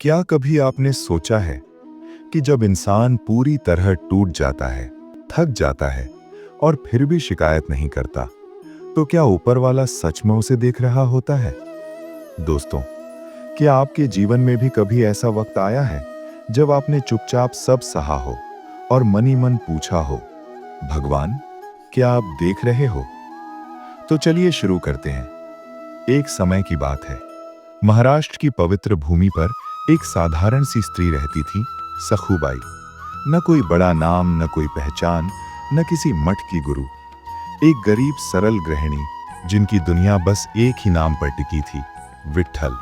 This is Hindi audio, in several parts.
क्या कभी आपने सोचा है कि जब इंसान पूरी तरह टूट जाता है, थक जाता है और फिर भी शिकायत नहीं करता, तो क्या ऊपर वाला सच में उसे देख रहा होता है? दोस्तों, क्या आपके जीवन में भी कभी ऐसा वक्त आया है जब आपने चुपचाप सब सहा हो और मन ही मन पूछा हो, भगवान, क्या आप देख रहे हो? तो चलिए शुरू करते हैं। एक समय की बात है। महाराष्ट्र की पवित्र भूमि पर एक साधारण सी स्त्री रहती थी, सखूबाई। न कोई बड़ा नाम, न कोई पहचान, न किसी मठ की गुरु। एक गरीब सरल गृहिणी जिनकी दुनिया बस एक ही नाम पर टिकी थी, विट्ठल।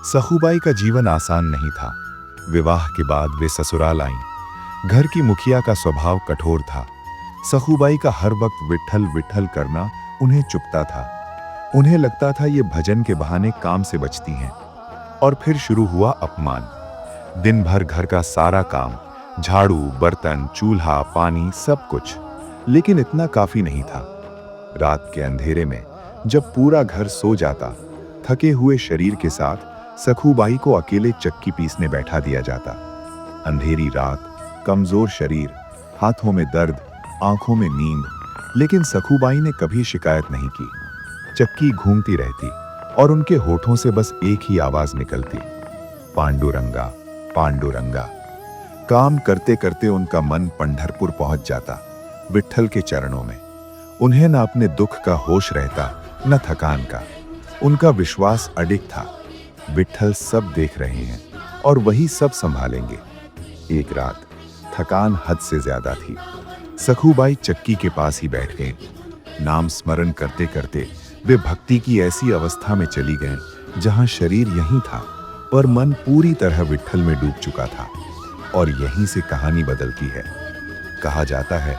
सखूबाई का जीवन आसान नहीं था। विवाह के बाद वे ससुराल आईं। घर की मुखिया का स्वभाव कठोर था। सखूबाई का हर वक्त विट्ठल विट्ठल करना उन्हें चुभता था। उन्हें लगता था ये भजन के बहाने काम से बचती हैं। और फिर शुरू हुआ अपमान। दिन भर घर का सारा काम, झाड़ू, बर्तन, चूल्हा, पानी, सब कुछ, लेकिन इतना काफी नहीं था। रात के अंधेरे में जब पूरा घर सो जाता, थके हुए शरीर के साथ सखूबाई को अकेले चक्की पीसने बैठा दिया जाता। अंधेरी रात, कमजोर शरीर, हाथों में दर्द, आंखों में नींद, लेकिन सखूबाई ने कभी शिकायत नहीं की। चक्की घूमती रहती और उनके होठों से बस एक ही आवाज निकलती, पांडुरंगा, पांडुरंगा। काम करते करते उनका मन पंढरपुर पहुंच जाता, विट्ठल के चरणों में। उन्हें न अपने दुख का होश रहता, न थकान का। उनका विश्वास अडिग था, विट्ठल सब देख रहे हैं और वही सब संभालेंगे। एक रात थकान हद से ज्यादा थी। सखूबाई चक्की के पास ही बैठ गए। नाम स्मरण करते करते वे भक्ति की ऐसी अवस्था में चली गए जहां शरीर यहीं था पर मन पूरी तरह विट्ठल में डूब चुका था। और यहीं से कहानी बदलती है। कहा जाता है,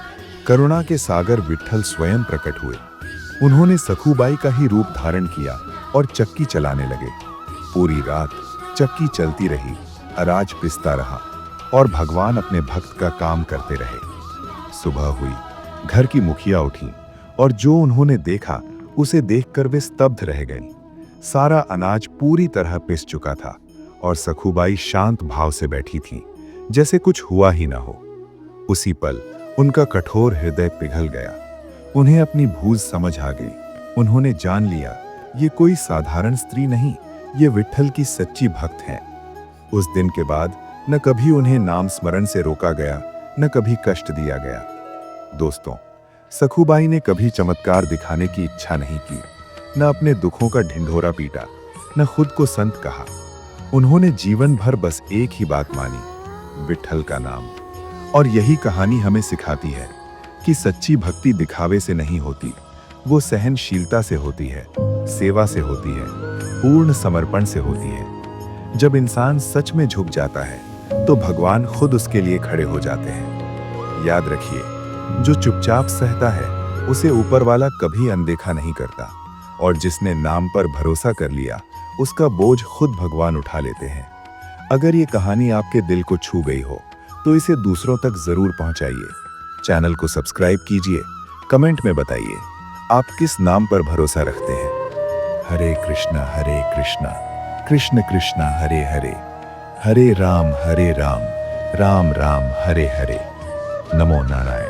करुणा के सागर विट्ठल स्वयं प्रकट हुए। उन्होंने सखूबाई का ही रूप धारण किया और चक्की चलाने लगे। पूरी रात चक्की चलती रही, अनाज पिसता रहा और भगवान अपने भक्त का काम करते रहे। सुबह हुई, घर की मुखिया उठी और जो उन्होंने देखा उसे देखकर वे स्तब्ध रह गईं। सारा अनाज पूरी तरह पिस चुका था और सखूबाई शांत भाव से बैठी थीं, जैसे कुछ हुआ ही ना हो। उसी पल उनका कठोर हृदय पिघल गया। उन्हें अपनी भूल समझ आ गई। उन्होंने जान लिया, ये कोई साधारण स्त्री नहीं, ये विट्ठल की सच्ची भक्त हैं। उस दिन के बाद न कभी उन्हें नाम स्मरण से रोका गया, न कभी कष्ट दिया गया। दोस्तों, सखूबाई ने कभी चमत्कार दिखाने की इच्छा नहीं की, न अपने दुखों का ढिंढोरा पीटा, न खुद को संत कहा। उन्होंने जीवन भर बस एक ही बात मानी, विट्ठल का नाम। और यही कहानी हमें सिखाती है कि सच्ची भक्ति दिखावे से नहीं होती, वो सहनशीलता से होती है, सेवा से होती है, पूर्ण समर्पण से होती है। जब इंसान सच में झुक जाता है तो भगवान खुद उसके लिए खड़े हो जाते हैं। याद रखिए, जो चुपचाप सहता है उसे ऊपर वाला कभी अनदेखा नहीं करता, और जिसने नाम पर भरोसा कर लिया उसका बोझ खुद भगवान उठा लेते हैं। अगर ये कहानी आपके दिल को छू गई हो तो इसे दूसरों तक जरूर पहुंचाइए। चैनल को सब्सक्राइब कीजिए। कमेंट में बताइए आप किस नाम पर भरोसा रखते हैं। हरे कृष्णा कृष्ण कृष्णा हरे हरे, हरे राम राम राम हरे हरे। नमो नारायण।